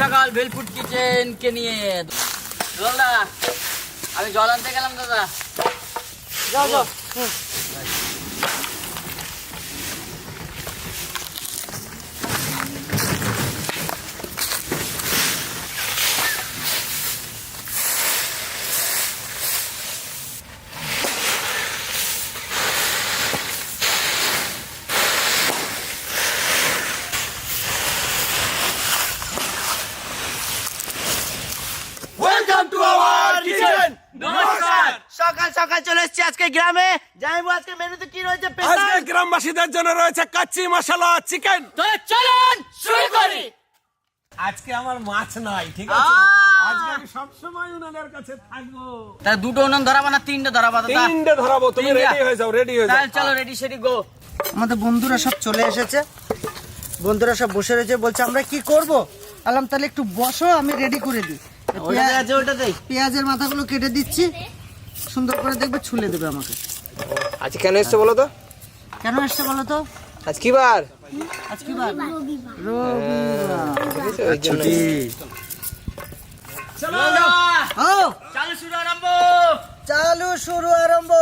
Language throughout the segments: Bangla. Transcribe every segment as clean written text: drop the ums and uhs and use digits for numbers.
সকাল বেলফুড কিচেন কে নিয়ে দাদা আমি জল আনতে গেলাম দাদা। যাও যাও। Welcome to our kitchen. নমস্কার। সকাল সকাল চলে এসেছি আজকে গ্রামে। জানাবো আজকে মেনুতে কি রয়েছে। আজকে গ্রামবাসীদের জন্য রয়েছে কাচ্চি মশলা চিকেন। তো চলুন শুরু করি। আজকে আমার মাছ নাই, ঠিক আছে? আজকে আমি সব সময় উনাদের কাছে থাকবো। তা দুটো উনুন ধরাবো না তিনটে ধরাবো দাদা? তিনটে ধরাবো, তুমি তিনটে। রেডি হয়ে যাও, রেডি হয়ে যাও। তাহলে চলো রেডি সেডি গো। আমাদের বন্ধুরা সব চলে এসেছে, বন্ধুরা সব বসে রয়েছে, বলছে আমরা কি করব। আলাম তাহলে একটু বসো, আমি রেডি করে দিই। পেঁয়াজের মাথাগুলো কেটে দিচ্ছি, সুন্দর করে দেখবে, ছুলে দেবে আমাকে। আজ কেন এসছো বলো তো? কেন এসছে বলো তো? আজ কি বার? আজ কি বার? রবিবার। ছুটি। চলো ও চালু শুরু আরম্ভ। চালু শুরু আরম্ভ।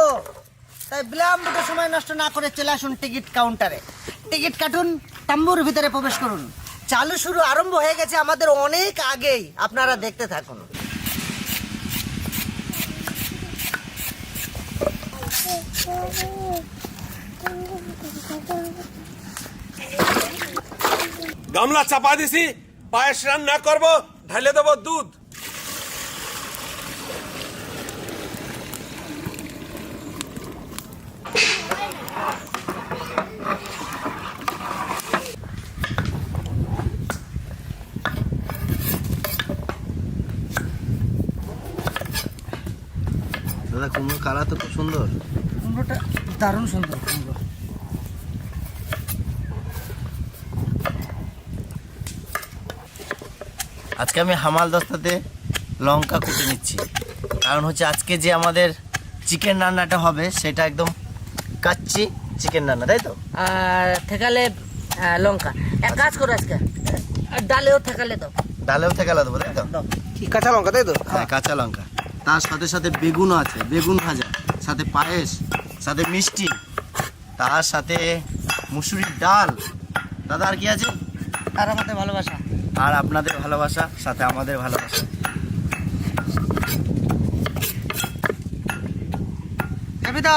তাই বিলম্বিত সময় নষ্ট না করে চলে আসুন টিকিট কাউন্টারে, টিকিট কাটুন, তাম্বুর ভিতরে প্রবেশ করুন। চালু শুরু আরম্ভ হয়ে গেছে আমাদের অনেক আগেই, আপনারা দেখতে থাকুন। গামলা চাপা দিছি, পায়েস রান্না করবো, ঢালে দেবো দুধ। দাদা কুমড়োর কালার তো খুব সুন্দর। কুমড়োটা দারুণ সুন্দর কুমড়ো। আজকে আমি হামাল দস্তাতে লঙ্কা কুটে নিচ্ছি, কারণ হচ্ছে আজকে যে আমাদের চিকেন রান্নাটা হবে সেটা একদম কাচ্চি চিকেন রান্না, তাই তো? আর থেকালে লঙ্কা এক কাজ করো আজকে ডালেও থেকালে দাও। ডালেও থেকে দেবো, তাই তো? কাঁচা লঙ্কা, তাই তো? হ্যাঁ, কাঁচা লঙ্কা। তার সাথে সাথে বেগুনও আছে, বেগুন ভাজা, সাথে পায়েস, সাথে মিষ্টি, তার সাথে মুসুরির ডাল। দাদা আর কি আছে? আর আমাদের ভালোবাসা। আর আপনাদের ভালোবাসা, সাথে আমাদের ভালোবাসা। কবিতা,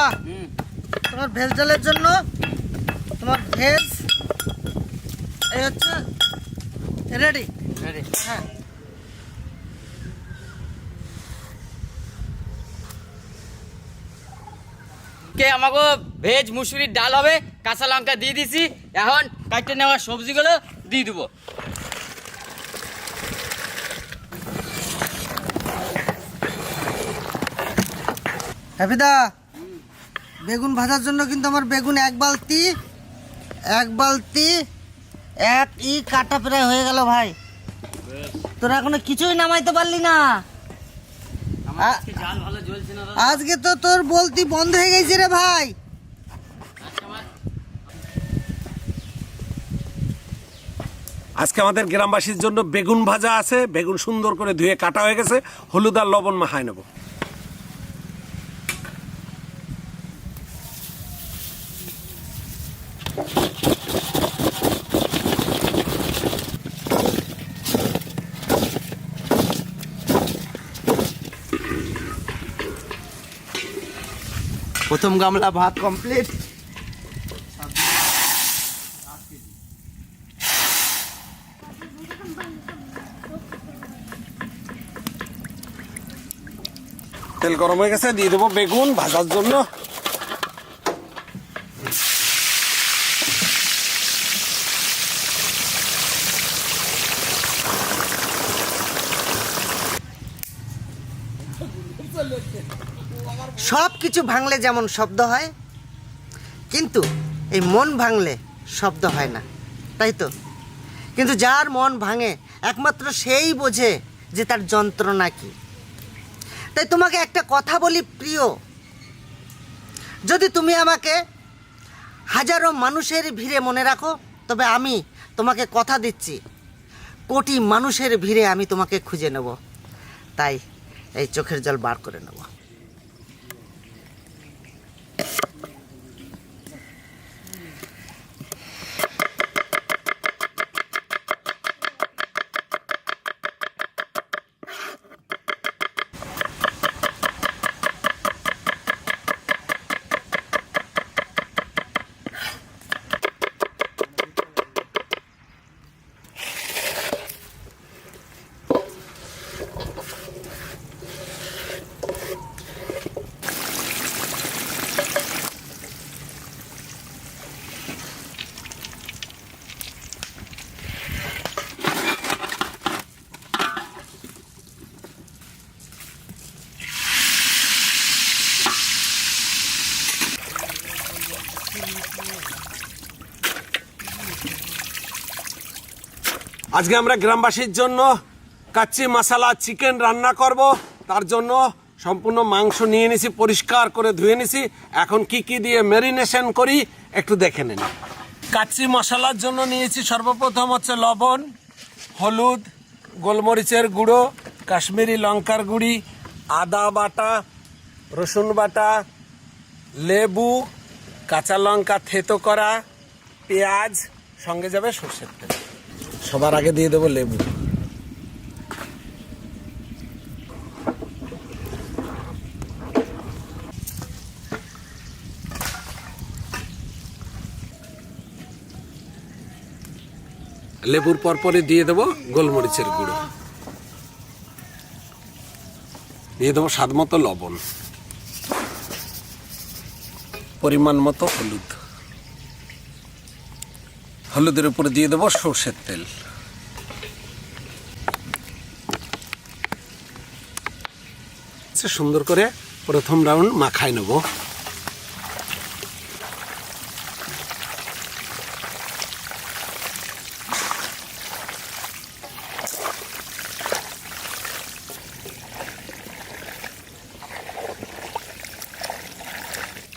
তোমার ভেজ ডালের জন্য তোমার ভেজ এই হচ্ছে রেডি। রেডি। হ্যাঁ, কে আমাকে ভেজ মুসুরির ডাল হবে, কাঁচা লঙ্কা দিয়ে দিছি। এখন কাটতে নেওয়া সবজিগুলো দিয়ে দেবো। কবিতা, বেগুন ভাজার জন্য কিন্তু আমার বেগুন এক বালতি এক কাটা প্রায় হয়ে গেল ভাই। তোরা এখনো কিছুই নামাইতে পারলি না। আজকে জাল ভালো জ্বলছে না দাদা। আজকে তো তোর বলতি বন্ধ হয়ে গেছে রে ভাই। আজকে আমাদের গ্রামবাসীর জন্য বেগুন ভাজা আছে, বেগুন সুন্দর করে ধুয়ে কাটা হয়ে গেছে, হলুদ আর লবণ মাখায় নেবো। প্রথম গামলা ভাত কমপ্লিট। তেল গরম হয়ে গেছে, দিয়ে দেবো বেগুন ভাজার জন্য। সব কিছু ভাঙলে যেমন শব্দ হয়, কিন্তু এই মন ভাঙলে শব্দ হয় না, তাই তো? কিন্তু যার মন ভাঙে একমাত্র সেই বোঝে যে তার যন্ত্রণা কি। তাই তোমাকে একটা কথা বলি প্রিয়, যদি তুমি আমাকে হাজারো মানুষের ভিড়ে মনে রাখো, তবে আমি তোমাকে কথা দিচ্ছি কোটি মানুষের ভিড়ে আমি তোমাকে খুঁজে নেব, তাই এই চোখের জল বার করে নেব। আজকে আমরা গ্রামবাসীর জন্য কাচ্চি মশলা চিকেন রান্না করব। তার জন্য সম্পূর্ণ মাংস নিয়ে নিছি, পরিষ্কার করে ধুয়ে নিছি। এখন কি কি দিয়ে ম্যারিনেশন করি একটু দেখে নিন। কাচ্চি মশলার জন্য নিয়েছি সর্বপ্রথম হচ্ছে লবণ, হলুদ, গোলমরিচের গুঁড়ো, কাশ্মীরি লঙ্কার গুঁড়ি, আদা বাটা, রসুন বাটা, লেবু, কাঁচা লঙ্কা থেতো করা, পেঁয়াজ, সঙ্গে যাবে সরষের তেল। সবার আগে দিয়ে দেবো লেবু। লেবুর পরপরই দিয়ে দেবো গোলমরিচের গুঁড়ো, দিয়ে দেবো স্বাদ মতো লবণ, পরিমাণ মতো হলুদ, হলুদের উপরে দিয়ে দেবো সরষের তেল। সুন্দর করে প্রথম রাউন্ড মাখাই নেব।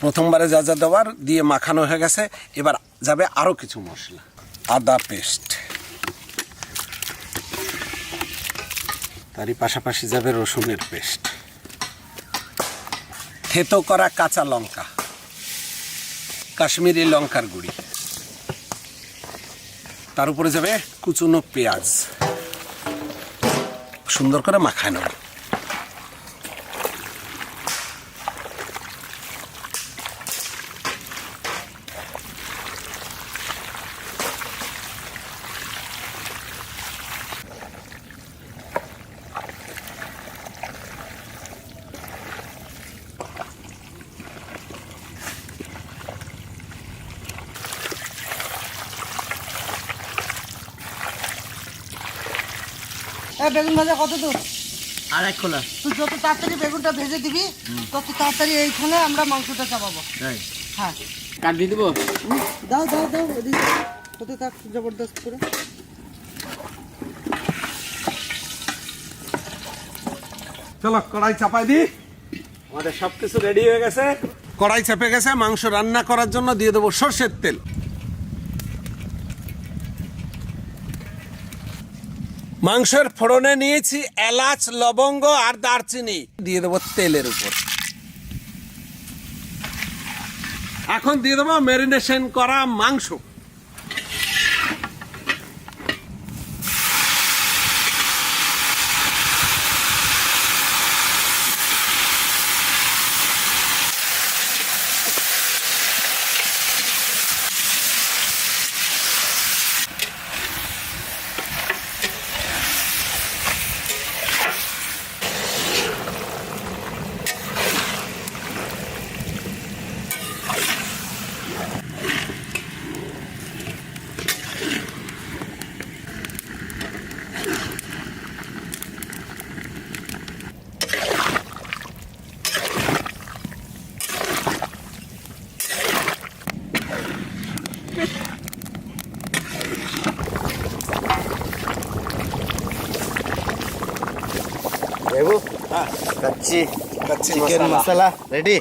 প্রথমবারে যা যা দেওয়ার দিয়ে মাখানো হয়ে গেছে, এবার যাবে আরো কিছু মশলা। আদা পেস্ট, তারই পাশাপাশি যাবে রসুনের পেস্ট, থেতো করা কাঁচা লঙ্কা, কাশ্মীরি লঙ্কার গুঁড়ি, তার উপরে যাবে কুচনো পেঁয়াজ। সুন্দর করে মাখায় নেব। বেগুন ভাজা কত দূর? আর এক খোলা। তুই যত তাড়াতাড়ি বেগুনটা ভেজে দিবি তত তাড়াতাড়ি এইখানে আমরা মাংসটা চাপাবো। হ্যাঁ, কাট দিয়ে দেবো। দাও দাও দাও, এদিকে হতে থাক জবরদস্ত করে। চলো কড়াই চাপাই দি। আমাদের সবকিছু রেডি হয়ে গেছে, কড়াই চেপে গেছে। মাংস রান্না করার জন্য দিয়ে দেবো সরষের তেল। মাংসের ফোড়নে নিয়েছি এলাচ, লবঙ্গ আর দারচিনি, দিয়ে দেবো তেলের উপর। এখন দিয়ে দেবো ম্যারিনেশন করা মাংস। কাচ্চি কাচ্চি চিকেন মশলা রেডি।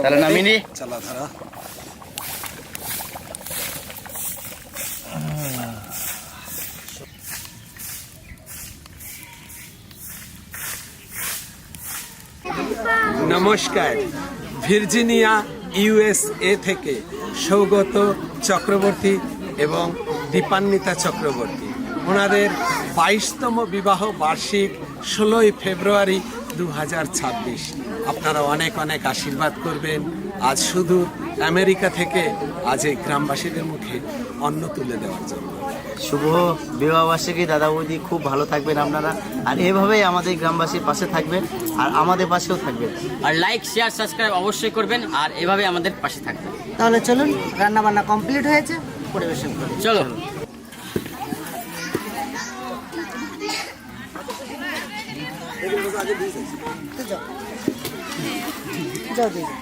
তাহলে নামিয়ে নি। চলা ধরা। নমস্কার। ভার্জিনিয়া USA থেকে সৌগত চক্রবর্তী এবং দীপান্বিতা চক্রবর্তী, ওনাদের 22তম বিবাহ বার্ষিক 16ই ফেব্রুয়ারি 2026। আপনারা অনেক অনেক আশীর্বাদ করবেন। আজ শুধু আমেরিকা থেকে আজ এই গ্রামবাসীদের মুখে অন্ন তুলে দেওয়ার জন্য। শুভ বিবাহবার্ষিকী দাদা বৌদি, খুব ভালো থাকবেন আপনারা, আর এভাবেই আমাদের গ্রামবাসীর পাশে থাকবেন আর আমাদের পাশেও থাকবেন। আর লাইক শেয়ার সাবস্ক্রাইব অবশ্যই করবেন, আর এভাবে আমাদের পাশে থাকবেন। তাহলে চলুন, রান্না বান্না কমপ্লিট হয়েছে, পরিবেশন করি। চলো। যাও দিদি।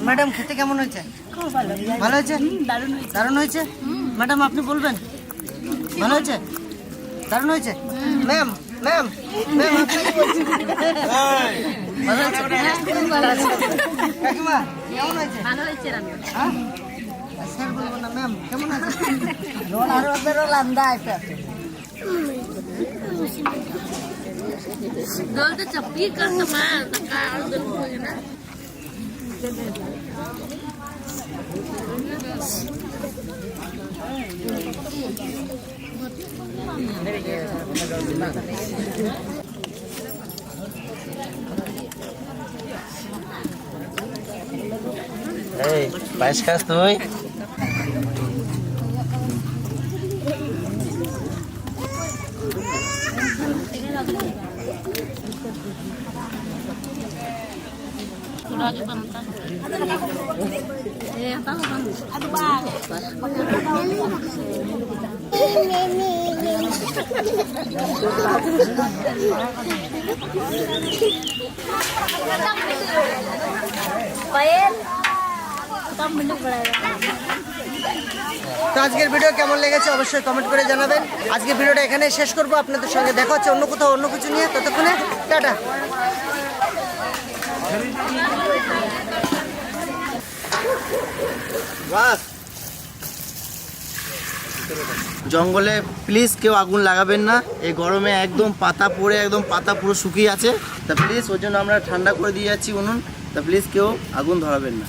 ম্যাডাম, খেতে কেমন হয়েছে? ভালো হয়েছে? দারুণ হয়েছে। ম্যাডাম, আপনি বলবেন ভালো হয়েছে? দারুণ হয়েছে। ম্যাম ম্যাম ম্যাম, আপনি কি বলছেন? ভালো হয়েছে? কাকিমা, কেমন হয়েছে? ভালো হয়েছে রান্না। হ্যাঁ, স্যার বলবো না, ম্যাম কেমন আছে? দল তো চপ্পি করতো মা, কার দল হয়ে না। এই পায়েস খাস তুই? তো আজকের ভিডিও কেমন লেগেছে অবশ্যই কমেন্ট করে জানাবেন। আজকের ভিডিওটা এখানে শেষ করবো, আপনাদের সঙ্গে দেখা হচ্ছে অন্য কোথাও অন্য কিছু নিয়ে। ততক্ষণে টাটা। জঙ্গলে প্লিজ কেউ আগুন লাগাবেন না, এই গরমে একদম পাতা পড়ে একদম পাতা পুরো শুকিয়ে আছে। তা প্লিজ ওই জন্য আমরা ঠান্ডা করে দিয়ে যাচ্ছি উনুন, তা প্লিজ কেউ আগুন ধরাবেন না।